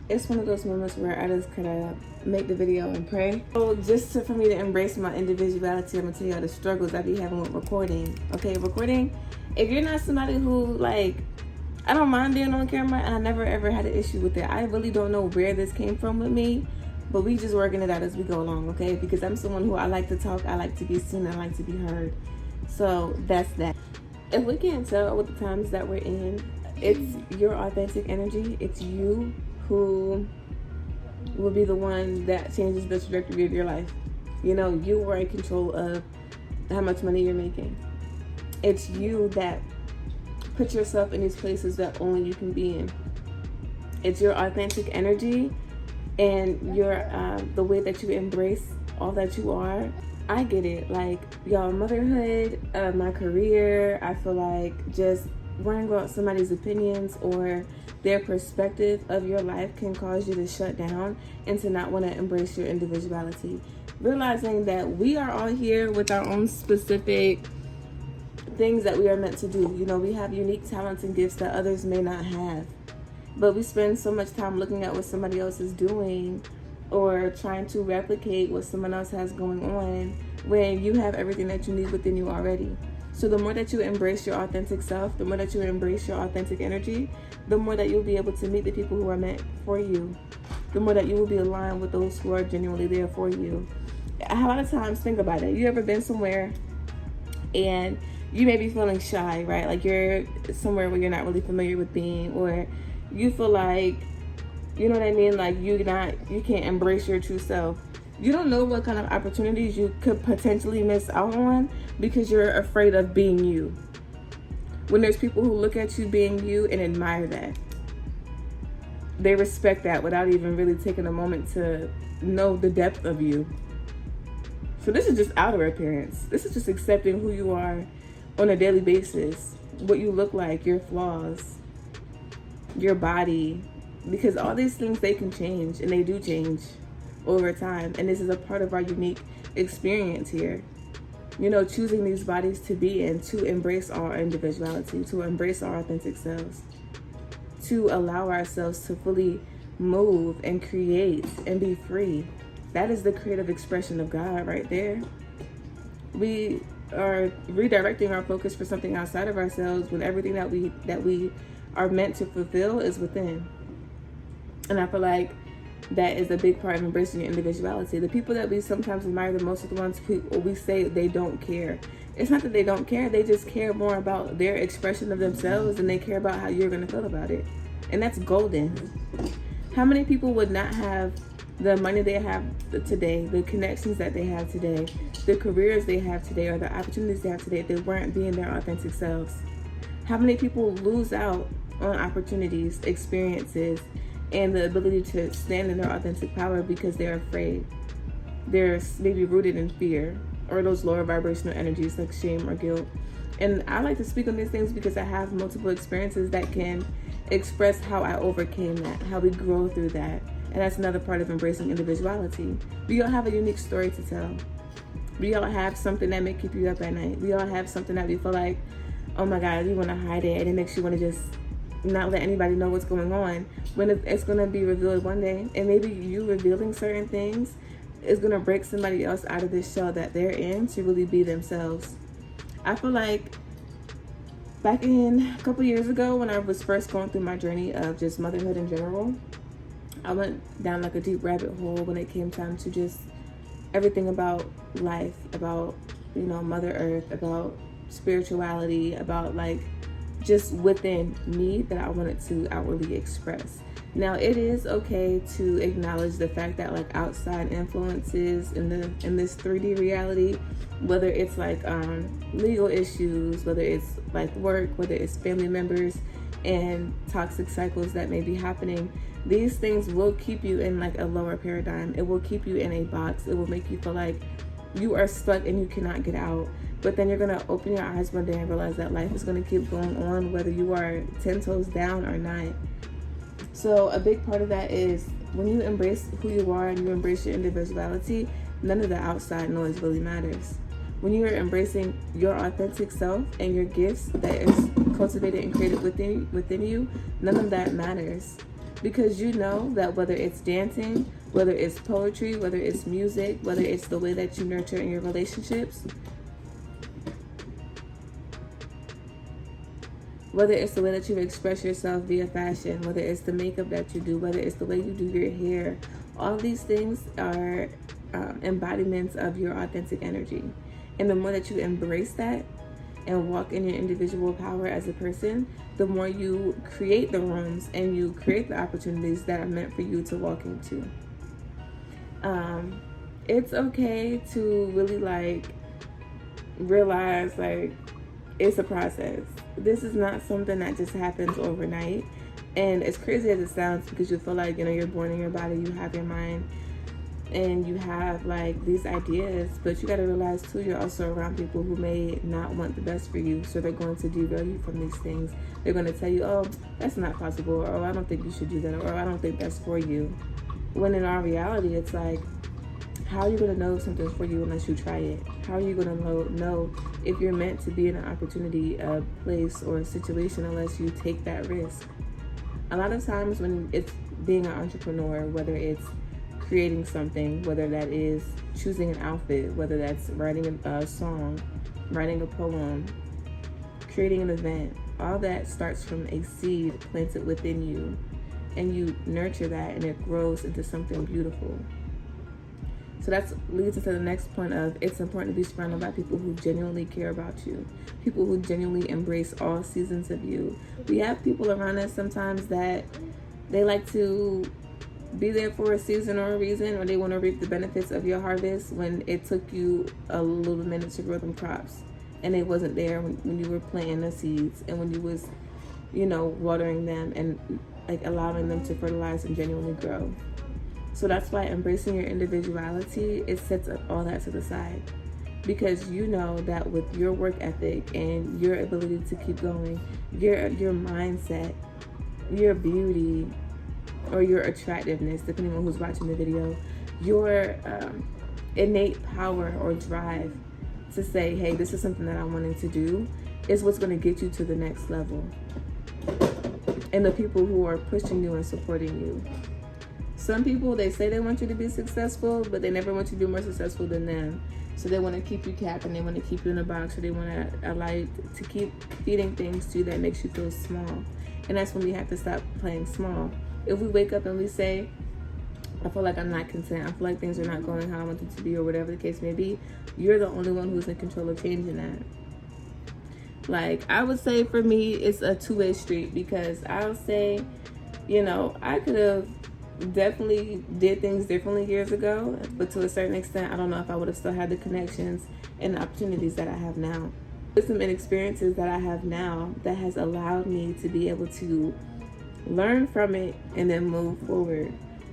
it's one of those moments where I just kind of make the video and pray. So for me to embrace my individuality, I'm gonna tell you all the struggles I be having with recording. Okay, recording, if you're not somebody who, like, I don't mind being on camera, and I never ever had an issue with it. I really don't know where this came from with me, but we just working it out as we go along, okay? Because I'm someone who I like to talk, I like to be seen, I like to be heard. So that's that. If we can't tell with the times that we're in, it's your authentic energy. It's you who will be the one that changes the trajectory of your life. You know, you are in control of how much money you're making. It's you that put yourself in these places that only you can be in. It's your authentic energy and your the way that you embrace all that you are. I get it. Like, y'all, motherhood, my career, I feel like just worrying about somebody's opinions or their perspective of your life can cause you to shut down and to not want to embrace your individuality. Realizing that we are all here with our own specific things that we are meant to do. You know, we have unique talents and gifts that others may not have. But we spend so much time looking at what somebody else is doing or trying to replicate what someone else has going on when you have everything that you need within you already. So the more that you embrace your authentic self, the more that you embrace your authentic energy, the more that you'll be able to meet the people who are meant for you, the more that you will be aligned with those who are genuinely there for you. A lot of times, think about it. You ever been somewhere and you may be feeling shy, right? Like you're somewhere where you're not really familiar with being, or you feel like, you know what I mean? Like you can't embrace your true self. You don't know what kind of opportunities you could potentially miss out on because you're afraid of being you. When there's people who look at you being you and admire that. They respect that without even really taking a moment to know the depth of you. So this is just outer appearance. This is just accepting who you are on a daily basis. What you look like, your flaws, your body. Because all these things, they can change, and they do change over time. And this is a part of our unique experience here. You know, choosing these bodies to be in, to embrace our individuality, to embrace our authentic selves, to allow ourselves to fully move and create and be free. That is the creative expression of God right there. We are redirecting our focus for something outside of ourselves when everything that we are meant to fulfill is within. And I feel like that is a big part of embracing your individuality. The people that we sometimes admire the most are the ones who we say they don't care. It's not that they don't care, they just care more about their expression of themselves than they care about how you're going to feel about it. And that's golden. How many people would not have the money they have today, the connections that they have today, the careers they have today, or the opportunities they have today if they weren't being their authentic selves? How many people lose out on opportunities, experiences, and the ability to stand in their authentic power because they're afraid? They're maybe rooted in fear or those lower vibrational energies like shame or guilt. And I like to speak on these things because I have multiple experiences that can express how I overcame that, how we grow through that. And that's another part of embracing individuality. We all have a unique story to tell. We all have something that may keep you up at night. We all have something that we feel like, oh my God, you want to hide it, and it makes you want to just not let anybody know what's going on, when it's going to be revealed one day. And maybe you revealing certain things is going to break somebody else out of this shell that they're in to really be themselves. I feel like back in a couple years ago, when I was first going through my journey of just motherhood in general, I went down like a deep rabbit hole when it came time to just everything about life, about, you know, Mother Earth, about spirituality, about like just within me that I wanted to outwardly express. Now, it is okay to acknowledge the fact that like outside influences in this 3D reality, whether it's like legal issues, whether it's like work, whether it's family members and toxic cycles that may be happening, these things will keep you in like a lower paradigm. It will keep you in a box. It will make you feel like you are stuck and you cannot get out. But then you're going to open your eyes one day and realize that life is going to keep going on whether you are 10 toes down or not. So a big part of that is when you embrace who you are and you embrace your individuality, none of the outside noise really matters. When you are embracing your authentic self and your gifts that is cultivated and created within you, none of that matters. because you know that whether it's dancing, whether it's poetry, whether it's music, whether it's the way that you nurture in your relationships, whether it's the way that you express yourself via fashion, whether it's the makeup that you do, whether it's the way you do your hair, all these things are embodiments of your authentic energy. And the more that you embrace that and walk in your individual power as a person, the more you create the rooms and you create the opportunities that are meant for you to walk into. It's okay to really like realize like it's a process. This is not something that just happens overnight. And as crazy as it sounds, because you feel like, you know, you're born in your body, you have your mind, and you have like these ideas, but you got to realize too, you're also around people who may not want the best for you, so they're going to derail you from these things. They're going to tell you, oh, that's not possible, or oh, I don't think you should do that, or I don't think that's for you. When in our reality, it's like, how are you going to know if something's for you unless you try it? How are you going to know if you're meant to be in an opportunity, a place, or a situation unless you take that risk? A lot of times when it's being an entrepreneur, whether it's creating something, whether that is choosing an outfit, whether that's writing a song, writing a poem, creating an event, all that starts from a seed planted within you, and you nurture that and it grows into something beautiful. So that leads us to the next point of, it's important to be surrounded by people who genuinely care about you, people who genuinely embrace all seasons of you. We have people around us sometimes that they like to be there for a season or a reason, or they want to reap the benefits of your harvest when it took you a little minute to grow them crops, and it wasn't there when you were planting the seeds and when you was, you know, watering them and like allowing them to fertilize and genuinely grow. So that's why embracing your individuality, it sets all that to the side, because you know that with your work ethic and your ability to keep going, your mindset, your beauty, or your attractiveness, depending on who's watching the video, your innate power or drive to say, hey, this is something that I'm wanting to do, is what's going to get you to the next level. And the people who are pushing you and supporting you. Some people, they say they want you to be successful, but they never want you to be more successful than them. So they want to keep you capped, and they want to keep you in a box, or they want to allow you to keep feeding things to you that makes you feel small. And that's when we have to stop playing small. If we wake up and we say, I feel like I'm not content, I feel like things are not going how I want them to be, or whatever the case may be, you're the only one who's in control of changing that. Like, I would say for me, it's a two-way street, because I'll say, you know, I could have definitely did things differently years ago, but to a certain extent, I don't know if I would have still had the connections and the opportunities that I have now. Wisdom and experiences that I have now that has allowed me to be able to learn from it and then move forward.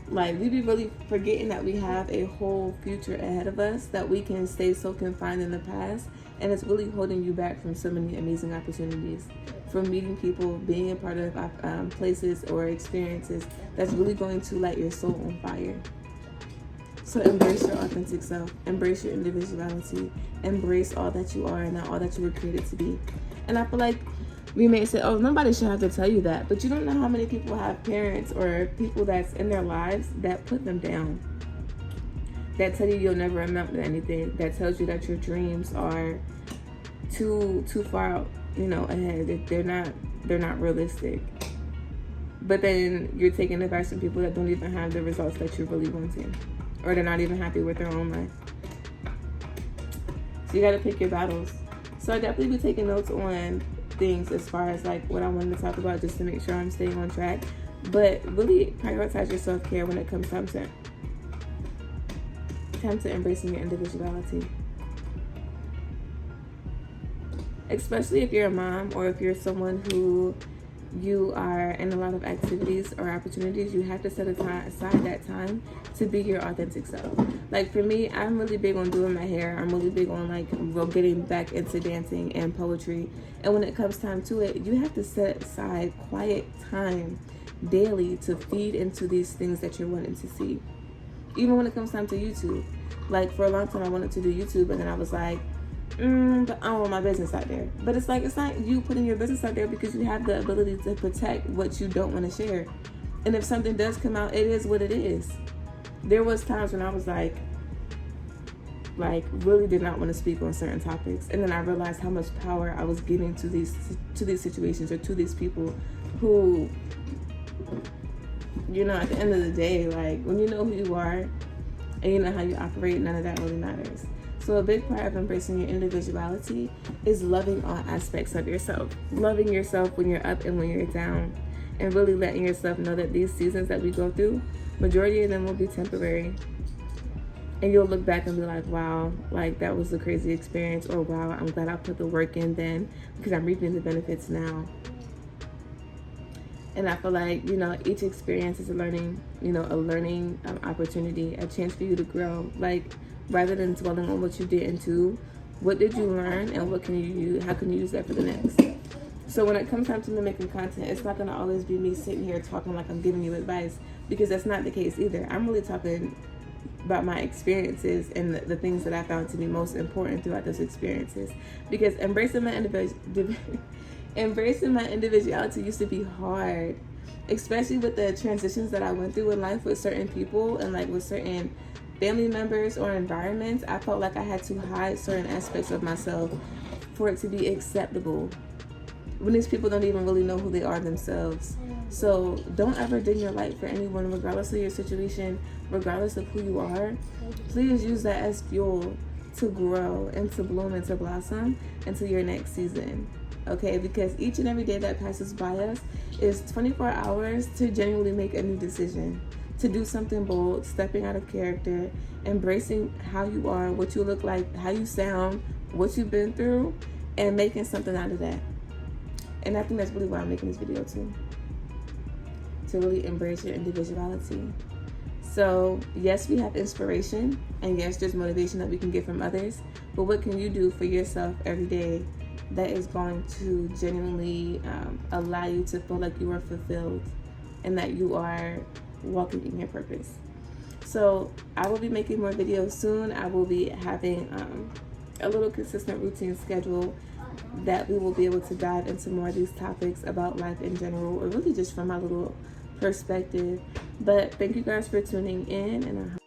Like, we be really forgetting that we have a whole future ahead of us, that we can stay so confined in the past, and it's really holding you back from so many amazing opportunities, from meeting people, being a part of places or experiences that's really going to light your soul on fire. So embrace your authentic self, embrace your individuality, embrace all that you are and all that you were created to be. And I feel like we may say, oh, nobody should have to tell you that, but you don't know how many people have parents or people that's in their lives that put them down, that tell you you'll never amount to anything, that tells you that your dreams are too far, you know, ahead. They're not realistic. But then you're taking advice from people that don't even have the results that you're really wanting, or they're not even happy with their own life. So you got to pick your battles. So I definitely be taking notes on things as far as like what I wanted to talk about, just to make sure I'm staying on track. But really prioritize your self-care when it comes time to embracing your individuality. Especially if you're a mom, or if you're someone who you are in a lot of activities or opportunities, you have to set aside that time to be your authentic self. Like for me, I'm really big on doing my hair. I'm really big on like getting back into dancing and poetry. And when it comes time to it, you have to set aside quiet time daily to feed into these things that you're wanting to see. Even when it comes time to YouTube. Like for a long time I wanted to do YouTube, and then I was like, but I don't want my business out there. But it's like, it's not you putting your business out there because you have the ability to protect what you don't want to share. And if something does come out, it is what it is. There was times when I was like really did not want to speak on certain topics, and then I realized how much power I was giving to these situations or to these people who, you know, at the end of the day, like, when you know who you are and you know how you operate, none of that really matters. So a big part of embracing your individuality is loving all aspects of yourself. Loving yourself when you're up and when you're down. And really letting yourself know that these seasons that we go through, majority of them will be temporary. And you'll look back and be like, wow, like that was a crazy experience. Or wow, I'm glad I put the work in then because I'm reaping the benefits now. And I feel like, you know, each experience is a learning opportunity, a chance for you to grow. Like, rather than dwelling on what you didn't do, what did you learn and what can you use? How can you use that for the next? So when it comes time to me making content, it's not going to always be me sitting here talking like I'm giving you advice, because that's not the case either. I'm really talking about my experiences and the things that I found to be most important throughout those experiences. Because embracing my individuality used to be hard, especially with the transitions that I went through in life with certain people and like with certain family members or environments. I felt like I had to hide certain aspects of myself for it to be acceptable, when these people don't even really know who they are themselves. So don't ever dim your light for anyone, regardless of your situation, regardless of who you are. Please use that as fuel to grow and to bloom and to blossom into your next season. Okay, because each and every day that passes by us is 24 hours to genuinely make a new decision, to do something bold, stepping out of character, embracing how you are, what you look like, how you sound, what you've been through, and making something out of that. And I think that's really why I'm making this video too, to really embrace your individuality. So yes, we have inspiration, and yes, there's motivation that we can get from others, but what can you do for yourself every day that is going to genuinely allow you to feel like you are fulfilled and that you are walking in your purpose? So I will be making more videos soon. I will be having a little consistent routine schedule that we will be able to dive into more of these topics about life in general, or really just from my little perspective. But thank you guys for tuning in, and I hope